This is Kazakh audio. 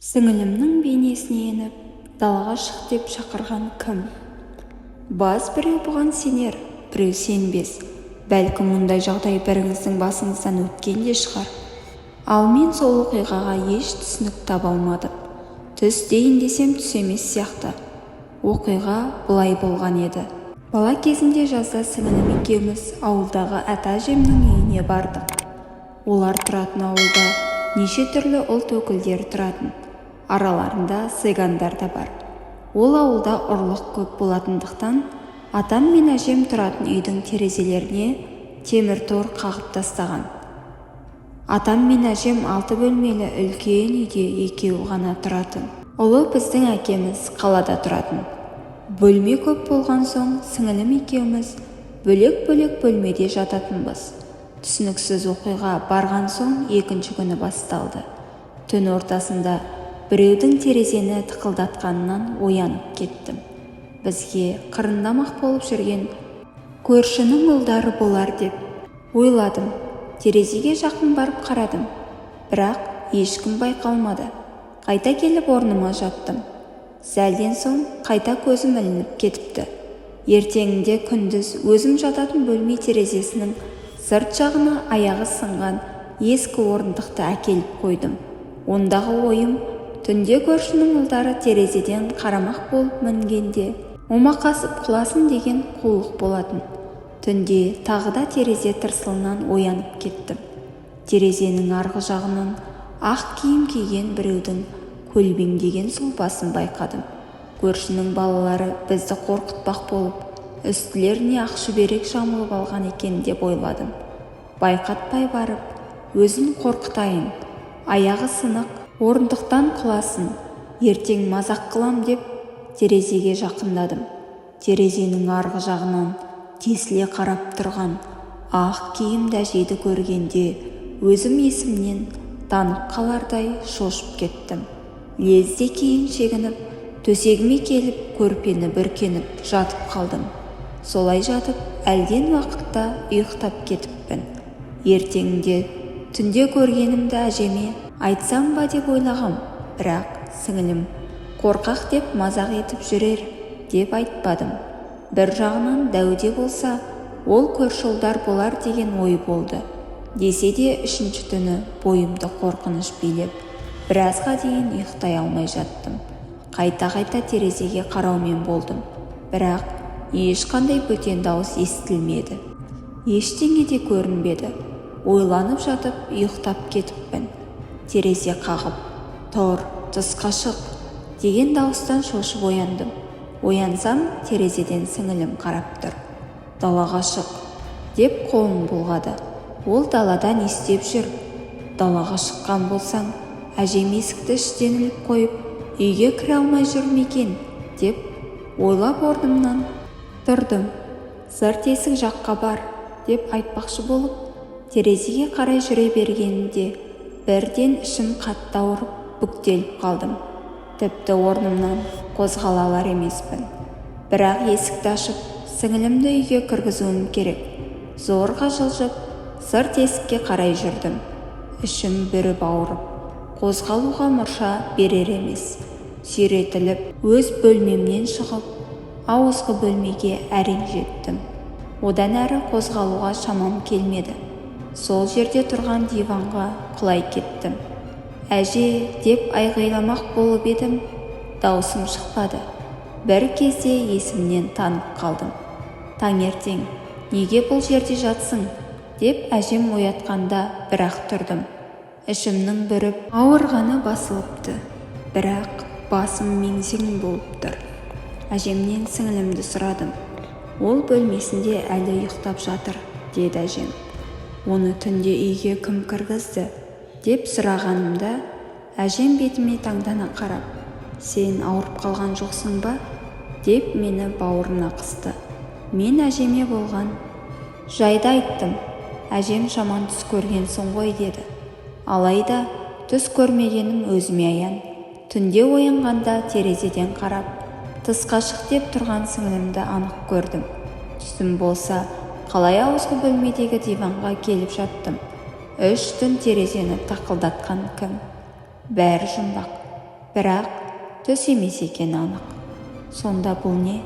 Сіңілімнің бейнесіне еніп, далаға шық деп шақырған кім? Баз біреу бұған сенер, біреу сенбес. Бәлкім мұндай жағдай біріңіздің басыңыздан өткен де шығар. Ал мен сол оқиғаға еш түсінік таба алмадым. Түс дейін десем түс емес сияқты. Оқиға былай болған еді. Бала кезінде жазда сіңілім екеуміз ауылдағы ата-әжемнің үйіне бардық. Олар тұратын ауылда неше түрлі ұлт өкілдері тұратын. Араларында сыйгандар да бар. Ол ауылда ұрлық көп болатындықтан атам мен әжем тұратын үйдің терезелеріне темір тор қағып тастаған. Атам мен әжем 6 бөлмелі үлкен үйде екеуі ғана тұратын. Ұлы біздің әкеміз қалада тұратын. Бөлме көп болған соң сіңілім екеуміз бөлек-бөлек бөлмеде жататынбыз. Түсініксіз оқиға барған соң екінші күні басталды. Түн ортасында біреудің терезені тықылдатқанынан оянып кеттім. Бізге қырындамақ болып жүрген көршінің ұлдары болар деп ойладым. Терезеге жақын барып қарадым, бірақ ешкім байқалмады. Қайта келіп орныма жаттым. Сәлден соң қайта көзім ілініп кетіпті. Ертеңінде күндіз өзім жататын бөлме терезесінің сырт жағына аяғы сынған ескі орындықты әкеліп қойдым. Ондағы ойым, түнде көршінің ұлдары терезеден қарамақ болып мінгенде омақасып құласын деген қулық болатын. Түнде тағы да терезе тырсылынан оянып кеттім. Терезенің арғы жағынан ақ киім киген біреудің көлбеңдеген сұлбасын байқадым. Көршінің балалары бізді қорқытпақ болып, үстілеріне ақ шүберек жамылып алған екен деп ойладым. Байқатпай барып, өзін қорқытайын. Аяғы сынық, орындықтан құласын, ертең мазақ қылам деп терезеге жақындадым. Терезенің арғы жағынан тесіле қарап тұрған ақ киімді әжейді көргенде өзім есімнен танып қалардай шошып кеттім. Лезде кейін шегініп, төсегіме келіп көрпені бүркеніп жатып қалдым. Солай жатып, әлден уақытта ұйықтап кетіппін. Ертеңінде түнде көргенімді әжеме айтсам ба деп ойлағам, бірақ сіңілім қорқақ деп мазақ етіп жүрер деп айтпадым. Бір жағынан дәуде болса, ол көрші ұлдар болар деген ой болды. Десе де үшінші түні бойымды қорқыныш билеп, біразға дейін ұйықтай алмай жаттым. Қайта-қайта терезеге қараумен болдым, бірақ ешқандай бөтен дауыс естілмеді. Ештеңе де көрінбеді. Ойланып жатып ұйықтап кетіппін. Терезе қағып, «Тұр, тысқа шық» деген дауыстан шошып ояндым. Оянсам, терезеден сіңілім қарап тұр. «Далаға шық» деп қолын бұлғады. Ол далада не істеп жүр? Далаға шыққан болсаң, әжем есікті іштен іліп қойып, үйге кіре алмай жүр ме екен деп ойлап орнымнан тұрдым. «Сырт есік жаққа бар» деп айтпақшы болып, терезеге қарай жүре бергенінде бірден ішім қатты ауырып, бүктеліп қалдым. Тіпті орнымнан қозғала алар емеспін. Бірақ есікті ашып, сіңілімді үйге кіргізуім керек. Зорға жылжып, сырт есікке қарай жүрдім. Ішім бүріп ауырып, қозғалуға мұрша берер емес. Сүйретіліп, өз бөлмемнен шығып, ауызғы бөлмеге әрең жеттім. Одан әрі қозғалуға шамам келмеді. Сол жерде тұрған диванға құлай кеттім. «Әже» деп айғайламақ болып едім, даусым шықпады. Бір кезде есімнен танып қалдым. «Таңертең, неге бұл жерде жатсың?» деп әжем оятқанда бірақ тұрдым. Ішімнің бүріп ауырғаны басылыпты, бірақ басым меңзең болып тұр. Әжемнен сіңілімді сұрадым. «Ол бөлмесінде әлі ұйықтап жатыр» деді әжем. «Оны түнде үйге кім кіргізді?» деп сұрағанымда, әжем бетіме таңдана қарап, «Сен ауырып қалған жоқсың ба?» деп мені бауырына қысты. Мен әжеме болған жайды айттым. Әжем жаман түс көргенсің ғой деді. Алайда түс көрмегенім өзіме аян. Түнде оянғанда терезеден қарап, «Тысқа шық» деп тұрған сіңілімді анық көрдім. Түсім болса, қалай ауызғы бөлмедегі диванға келіп жаттым. 3 түн терезені тақылдатқан кім? Бәрі жұмбақ. бірақ түс емес екені анық. Сонда бұл не?